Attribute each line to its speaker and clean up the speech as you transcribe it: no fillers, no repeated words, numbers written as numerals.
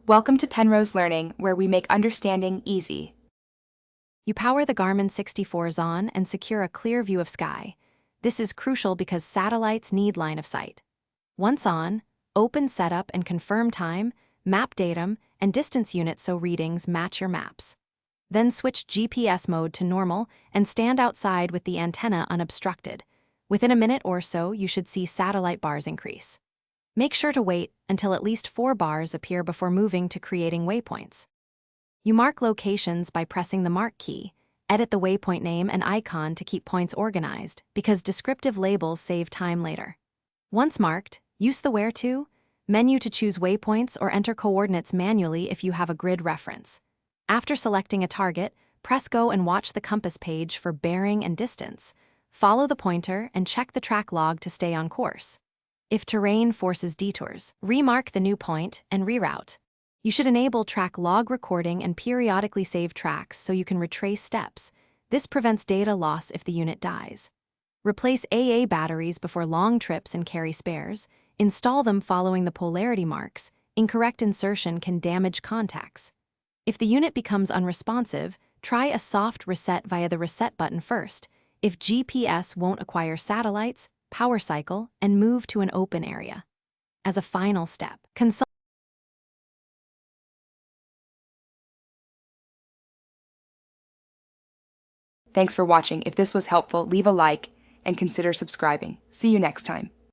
Speaker 1: Welcome to Penrose Learning, where we make understanding easy.
Speaker 2: You power the Garmin 64s on and secure a clear view of sky. This is crucial because satellites need line of sight. Once on, open setup and confirm time, map datum, and distance units so readings match your maps. Then switch GPS mode to normal and stand outside with the antenna unobstructed. Within a minute or so, you should see satellite bars increase. Make sure to wait until at least 4 bars appear before moving to creating waypoints. You mark locations by pressing the Mark key. Edit the waypoint name and icon to keep points organized because descriptive labels save time later. Once marked, use the Where To menu to choose waypoints or enter coordinates manually if you have a grid reference. After selecting a target, press Go and watch the compass page for bearing and distance. Follow the pointer and check the track log to stay on course. If terrain forces detours, remark the new point and reroute. You should enable track log recording and periodically save tracks so you can retrace steps. This prevents data loss if the unit dies. Replace AA batteries before long trips and carry spares. Install them following the polarity marks. Incorrect insertion can damage contacts. If the unit becomes unresponsive, try a soft reset via the reset button first. If GPS won't acquire satellites, power cycle and move to an open area. As a final step, consult.
Speaker 1: Thanks for watching. If this was helpful, leave a like and consider subscribing. See you next time.